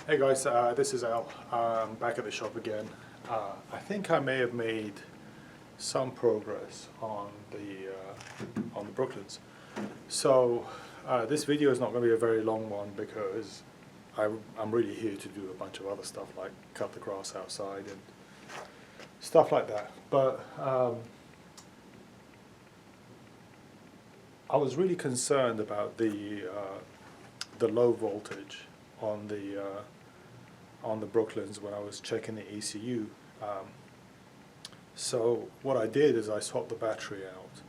Hey guys, this is Al. I'm back at the shop again. I think I may have made some progress on the Brooklands. So this video is not going to be a very long one because I'm really here to do a bunch of other stuff like cut the grass outside and stuff like that. But I was really concerned about the low voltage on the Brooklands when I was checking the ECU. So what I did is I swapped the battery out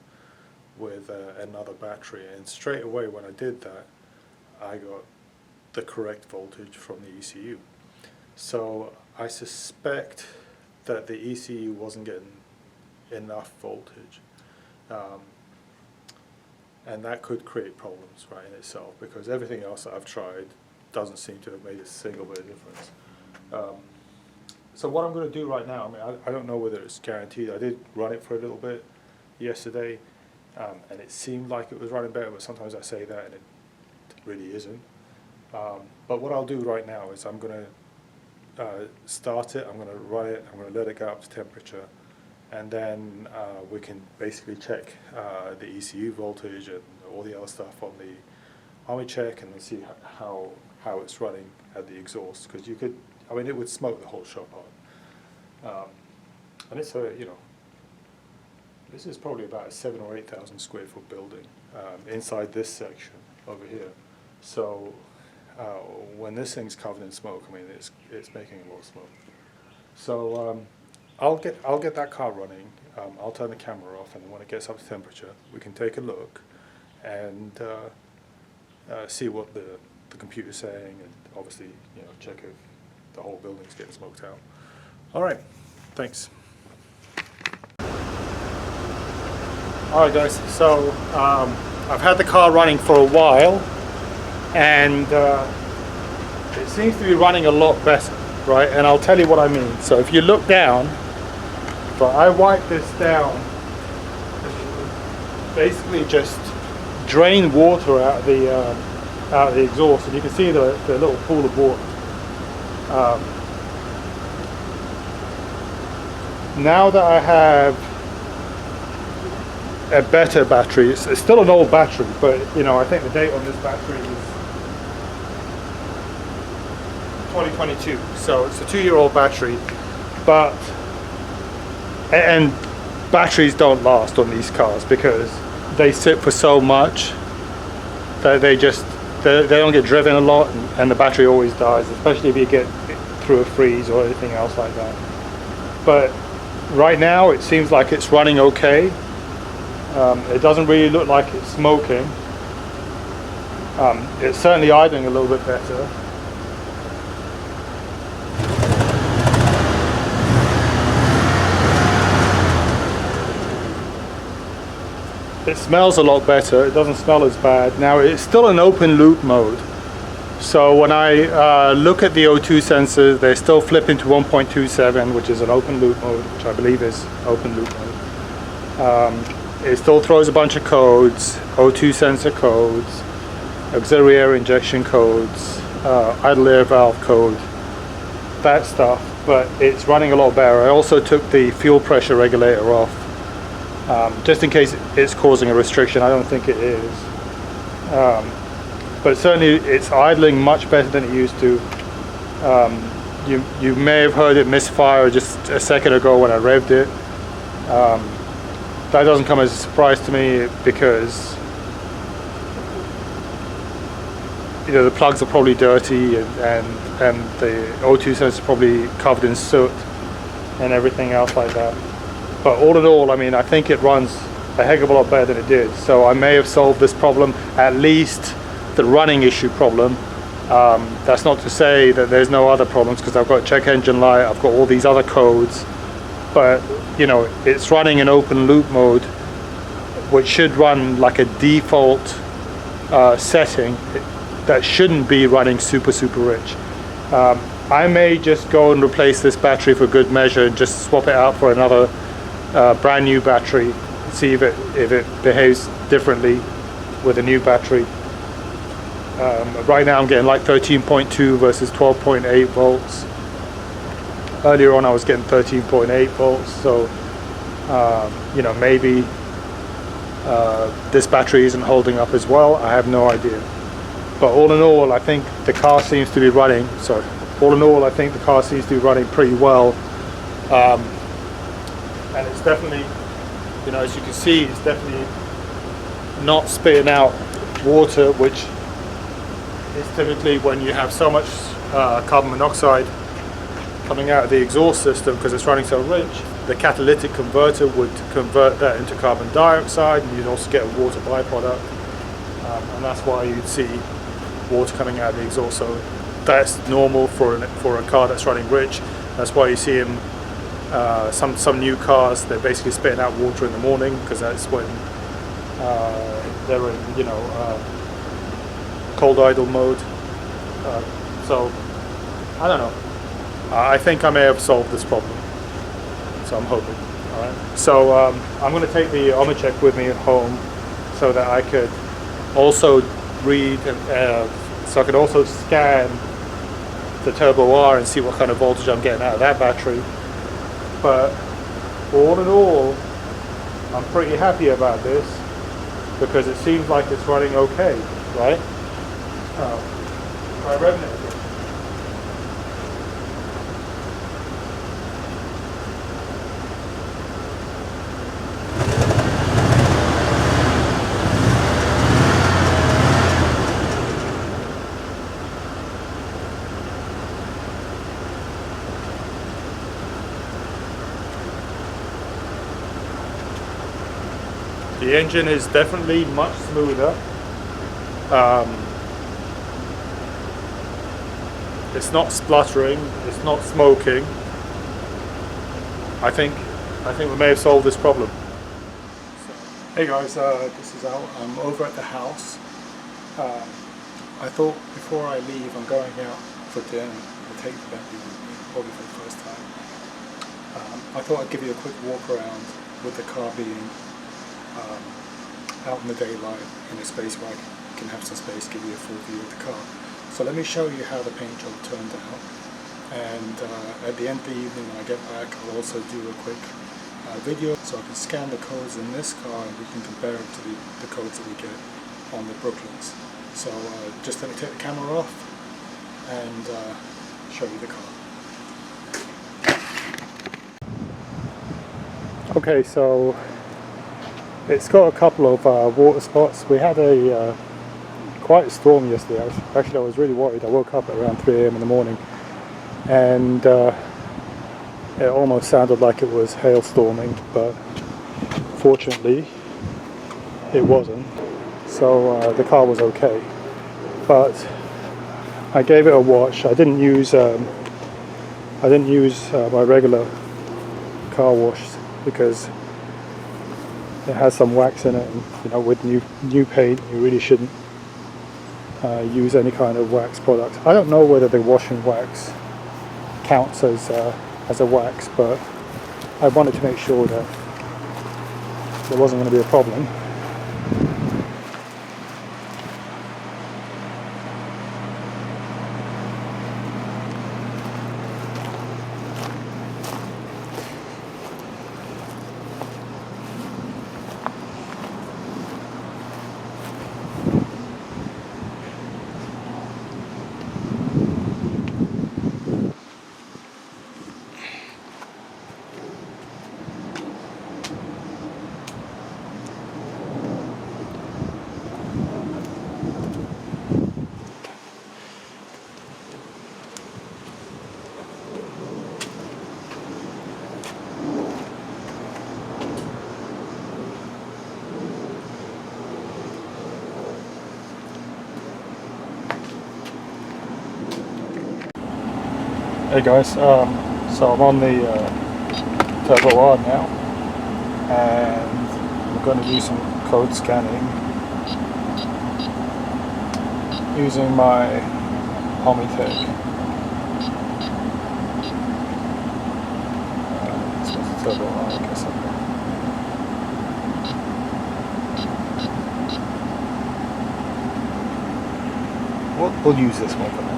with another battery, and straight away when I did that I got the correct voltage from the ECU. So I suspect that the ECU wasn't getting enough voltage, and that could create problems right in itself, because everything else that I've tried doesn't seem to have made a single bit of difference. So what I'm going to do right now, I mean, I don't know whether it's guaranteed. I did run it for a little bit yesterday, and it seemed like it was running better, but sometimes I say that and it really isn't. But what I'll do right now is I'm going to start it, I'm going to run it, I'm going to let it go up to temperature, and then we can basically check the ECU voltage and all the other stuff on the army check, and we'll see how it's running at the exhaust, because you could, I mean, it would smoke the whole shop on. And it's a, this is probably about a 7,000 or 8,000 square foot building inside this section over here. So when this thing's covered in smoke, I mean, it's making a lot of smoke. So I'll get that car running. I'll turn the camera off, and then when it gets up to temperature, we can take a look and see what the computer's saying, and obviously, check if the whole building's getting smoked out. All right, thanks. All right, guys. So I've had the car running for a while, and it seems to be running a lot better, right? And I'll tell you what I mean. So if you look down, but I wipe this down, basically just drain water out of the exhaust, and you can see the little pool of water. Now that I have a better battery, it's still an old battery, but I think the date on this battery is 2022, so it's a 2-year-old battery. But and batteries don't last on these cars because they sit for so much that they don't get driven a lot, and the battery always dies, especially if you get through a freeze or anything else like that. But right now it seems like it's running okay. It doesn't really look like it's smoking. It's certainly idling a little bit better. It smells a lot better. It doesn't smell as bad. Now it's still in open loop mode. So when I look at the O2 sensors, they still flip into 1.27, which is an open loop mode, which I believe is open loop mode. It still throws a bunch of codes, O2 sensor codes, auxiliary air injection codes, idle air valve code, that stuff, but it's running a lot better. I also took the fuel pressure regulator off, just in case it's causing a restriction. I don't think it is. But certainly it's idling much better than it used to. You may have heard it misfire just a second ago when I revved it. That doesn't come as a surprise to me because the plugs are probably dirty, and the O2 sensor is probably covered in soot and everything else like that. But all in all, I mean, I think it runs a heck of a lot better than it did. So I may have solved this problem, at least the running issue problem. That's not to say that there's no other problems, because I've got check engine light, I've got all these other codes. But it's running in open loop mode, which should run like a default setting. That shouldn't be running super rich. I may just go and replace this battery for good measure and just swap it out for another brand new battery, see if it behaves differently with a new battery. Right now I'm getting like 13.2 versus 12.8 volts. Earlier on I was getting 13.8 volts, so you know, maybe this battery isn't holding up as well. I have no idea. But all in all, I think the car seems to be running. So all in all, I think the car seems to be running pretty well. And it's definitely, you know, as you can see, it's definitely not spitting out water, which is typically when you have so much carbon monoxide coming out of the exhaust system because it's running so rich. The catalytic converter would convert that into carbon dioxide, and you'd also get a water byproduct, and that's why you'd see water coming out of the exhaust. So that's normal for a car that's running rich. That's why you see them, some new cars, they're basically spitting out water in the morning because that's when they're in, you know, cold idle mode. So I don't know. I think I may have solved this problem. So I'm hoping. All right. So I'm going to take the Omnicheck with me at home, so that I could also read, so I could also scan the Turbo R and see what kind of voltage I'm getting out of that battery. But all in all, I'm pretty happy about this because it seems like it's running okay, right? Try revving it again. The engine is definitely much smoother. It's not spluttering, it's not smoking. I think we may have solved this problem. Hey guys, this is Al. I'm over at the house. I thought before I leave, I'm going out for dinner. I'll take the Bentley with me, probably for the first time. I thought I'd give you a quick walk around with the car being out in the daylight in a space where I can have some space, give you a full view of the car. So let me show you how the paint job turned out, and at the end of the evening when I get back, I'll also do a quick video so I can scan the codes in this car and we can compare it to the codes that we get on the Brooklands. So just let me take the camera off and show you the car. Okay, so it's got a couple of water spots. We had quite a storm yesterday. Actually, I was really worried. I woke up at around 3 AM in the morning, and it almost sounded like it was hailstorming, but fortunately it wasn't. So the car was okay. But I gave it a wash. I didn't use my regular car wash because it has some wax in it, and you know, with new paint, you really shouldn't use any kind of wax product. I don't know whether the washing wax counts as a wax, but I wanted to make sure that there wasn't going to be a problem. Hey guys, so I'm on the Turbo R now, and I'm going to do some code scanning using my Omnicheck. This was the Turbo R, I guess. we'll use this one for now.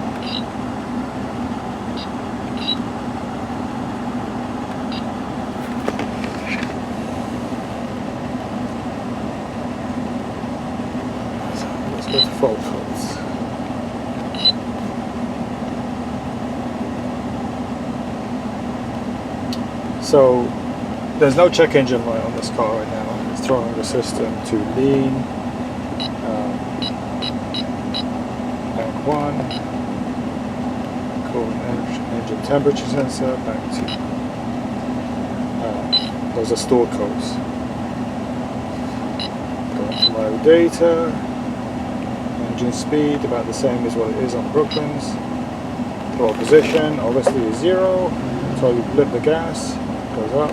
So let's go to fault codes. So there's no check engine light on this car right now. It's throwing the system to lean. Bank 1, coolant engine temperature sensor, bank 2. Those are stored codes. Going to my data, engine speed about the same as what it is on Brooklands. Throttle position obviously is 0, so you flip the gas, goes up.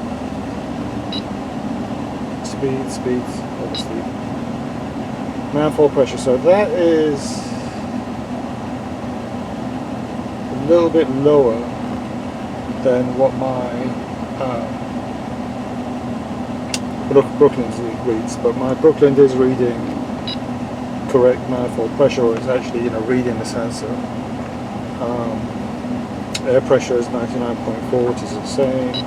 Speed, obviously. Manifold pressure, so that is a little bit lower than what my Brooklands reads, but my Brooklands is reading correct manifold pressure, or it's actually, you know, reading the sensor. Air pressure is 99.4, which is the same.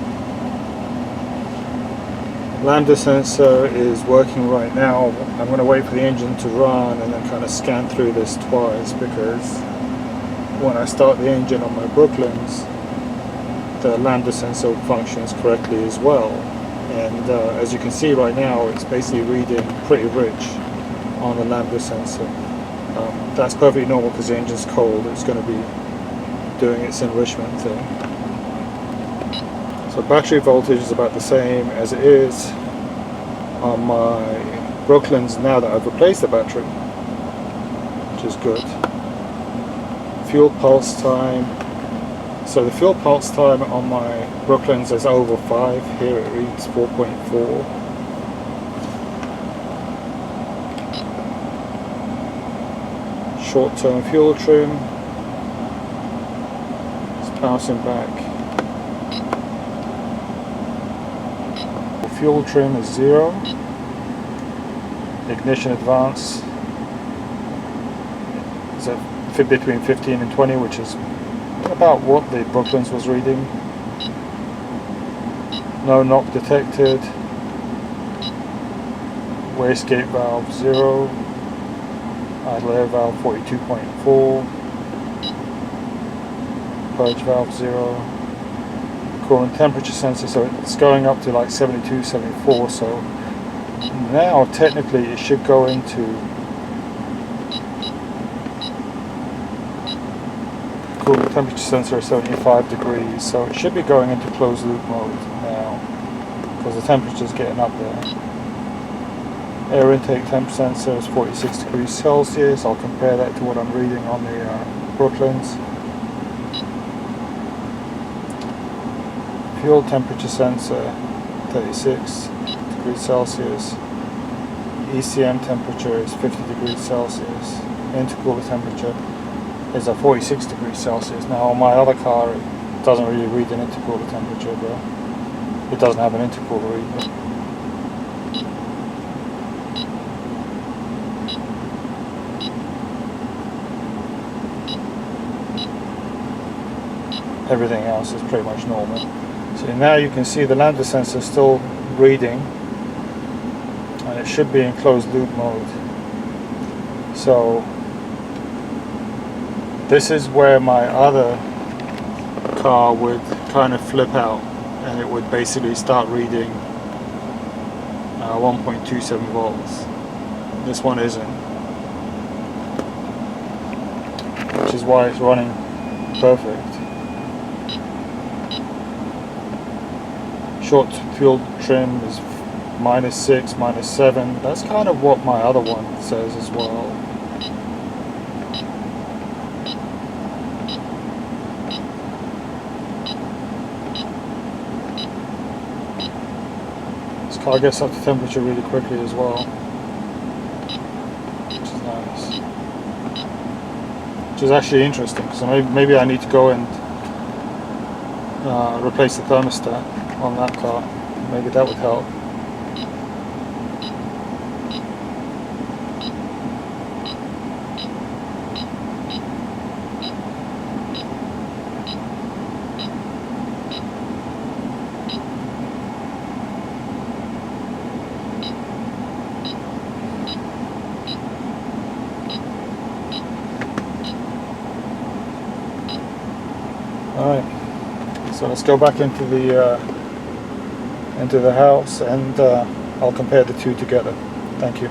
Lambda sensor is working right now. I'm going to wait for the engine to run and then kind of scan through this twice, because when I start the engine on my Brooklands, the lambda sensor functions correctly as well. And as you can see right now, it's basically reading pretty rich on the lambda sensor. That's perfectly normal because the engine's cold. It's going to be doing its enrichment thing. So battery voltage is about the same as it is on my Brooklands now that I've replaced the battery, which is good. Fuel pulse time. So the fuel pulse time on my Brooklands is over 5. Here it reads 4.4. Short-term fuel trim. It's bouncing back. Fuel trim is 0. Ignition advance is fit between 15 and 20, which is about what the Brooklands was reading. No knock detected. Wastegate valve 0. Idle air valve 42.4. Purge valve 0. Coolant temperature sensor, so it's going up to like 72, 74, so now technically it should go into coolant temperature sensor is 75 degrees, so it should be going into closed loop mode now because the temperature is getting up there. Air intake temp sensor is 46 degrees Celsius. I'll compare that to what I'm reading on the Brooklands. Fuel temperature sensor 36 degrees Celsius. ECM temperature is 50 degrees Celsius. Intercooler temperature is at 46 degrees Celsius. Now on my other car it doesn't really read an intercooler temperature, but it doesn't have an intercooler either. Everything else is pretty much normal. So now you can see the lambda sensor is still reading, and it should be in closed loop mode. So this is where my other car would kind of flip out, and it would basically start reading 1.27 volts. This one isn't, which is why it's running perfect. Short fuel trim is -6, -7. That's kind of what my other one says as well. This car gets up to temperature really quickly as well, which is nice. Which is actually interesting, so maybe I need to go and replace the thermostat on that car. Maybe that would help. So let's go back into the house, and I'll compare the two together. Thank you.